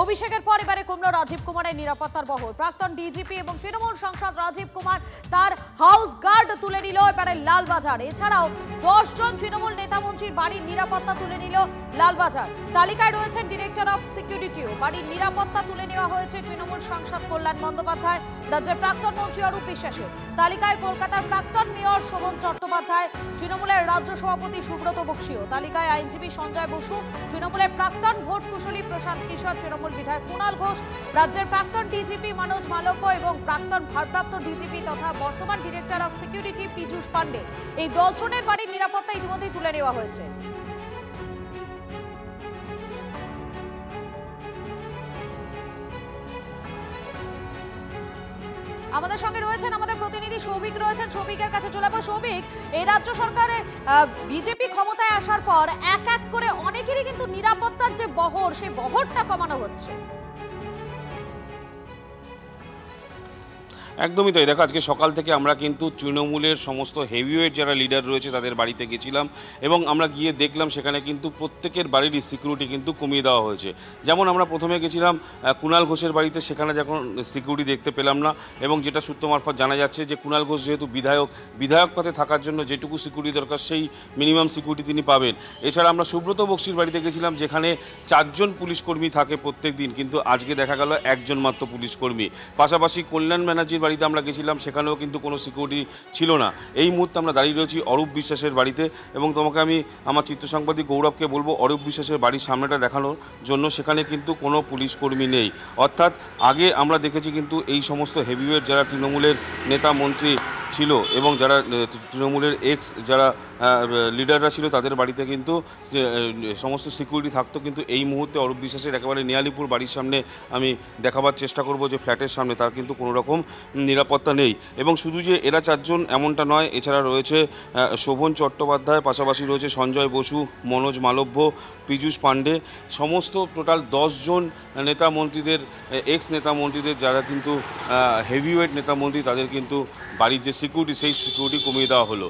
অভিষেকের পর এবারে কমল রাজীব কুমারের নিরাপত্তার বহর। প্রাক্তন ডিজিপি এবং তৃণমূল সাংসদ রাজীব কুমার তার হাউস গার্ড তুলে নিল এবারে লালবাজার। এছাড়াও 10 জন তৃণমূল নেতা মন্ত্রীর বাড়ির নিরাপত্তা তুলে নিল লালবাজার। তালিকায় রয়েছেন ডিরেক্টর অফ সিকিউরিটিও। বাড়ির নিরাপত্তা তুলে নেওয়া হয়েছে তৃণমূল সাংসদ কল্যাণ বন্দ্যোপাধ্যায়, রাজ্যের প্রাক্তন মন্ত্রী অরূপ বিশ্বাসের। তালিকায় কলকাতার প্রাক্তন মেয়র শোভন চট্টোপাধ্যায়, তৃণমূলের রাজ্য সভাপতি সুব্রত বক্সীও। তালিকায় আইনজীবী সঞ্জয় বসু, তৃণমূলের প্রাক্তন ভোট কুশলী প্রশান্ত কিশোর, তৃণমূল বিধায়ক কুণাল ঘোষ, রাজ্যের প্রাক্তন ডিজিপি মনোজ মালব্য এবং প্রাক্তন ভারপ্রাপ্ত ডিজিপি তথা বর্তমান director of security Piyush Pandey. এই 10 জনের বাড়ির নিরাপত্তা ইতিমধ্যেই তুলে নেওয়া হয়েছে। আমাদের সঙ্গে রয়েছেন আমাদের প্রতিনিধি সৌভিক রয়েছেন। সৌভিকের কাছে চলে যাবো। সৌভিক, এই রাজ্য সরকারে বিজেপি ক্ষমতায় আসার পর এক এক করে অনেকেরই কিন্তু নিরাপত্তার যে বহর, সেই বহরটা কমানো হচ্ছে। একদমই তাই। দেখো, আজকে সকাল থেকে আমরা কিন্তু তৃণমূলের সমস্ত হেভিওয়েট যারা লিডার রয়েছে তাদের বাড়িতে গেছিলাম এবং আমরা গিয়ে দেখলাম সেখানে কিন্তু প্রত্যেকের বাড়িরই সিকিউরিটি কিন্তু কমিয়ে দেওয়া হয়েছে। যেমন আমরা প্রথমে গেছিলাম কুণাল ঘোষের বাড়িতে, সেখানে যখন সিকিউরিটি দেখতে পেলাম না, এবং যেটা সূত্র মারফত জানা যাচ্ছে যে কুণাল ঘোষ যেহেতু বিধায়ক পদে থাকার জন্য যেটুকু সিকিউরিটি দরকার সেই মিনিমাম সিকিউরিটি তিনি পাবেন। এছাড়া আমরা সুব্রত বক্সীর বাড়িতে গেছিলাম, যেখানে 4 জন পুলিশকর্মী থাকে প্রত্যেক দিন, কিন্তু আজকে দেখা গেল 1 জন মাত্র পুলিশকর্মী। পাশাপাশি কল্যাণ ব্যানার্জির বাড়িতে আমরা গেছিলাম, সেখানেও কিন্তু কোনো সিকিউরিটি ছিল না। এই মুহূর্তে আমরা দাঁড়িয়ে রয়েছি অরূপ বিশ্বাসের বাড়িতে, এবং তোমাকে আমি আমার চিত্র সাংবাদিক গৌরবকে বলবো অরূপ বিশ্বাসের বাড়ির সামনেটা দেখানোর জন্য। সেখানে কিন্তু কোনো পুলিশকর্মী নেই। অর্থাৎ আগে আমরা দেখেছি কিন্তু এই সমস্ত হেভিওয়েট যারা তৃণমূলের নেতা মন্ত্রী ছিল এবং যারা তৃণমূলের যারা লিডাররা ছিল তাদের বাড়িতে কিন্তু সমস্ত সিকিউরিটি থাকতো, কিন্তু এই মুহূর্তে অরূপ বিশ্বাসের একেবারে নিয়ালিপুর বাড়ির সামনে আমি দেখাবার চেষ্টা করব যে ফ্ল্যাটের সামনে তার কিন্তু কোনো রকম নিরাপত্তা নেই। এবং শুধু যে এরা 4 জন এমনটা নয়, এছাড়া রয়েছে শোভন চট্টোপাধ্যায়, পাশাপাশি রয়েছে সঞ্জয় বসু, মনোজ মালব্য, পীযূষ পান্ডে, সমস্ত টোটাল 10 জন নেতা মন্ত্রীদের, নেতা মন্ত্রীদের যারা কিন্তু হেভিওয়েট নেতা মন্ত্রী, তাদের কিন্তু বাড়ির যে সিকিউরিটি সেই সিকিউরিটি কমিয়ে দেওয়া হলো।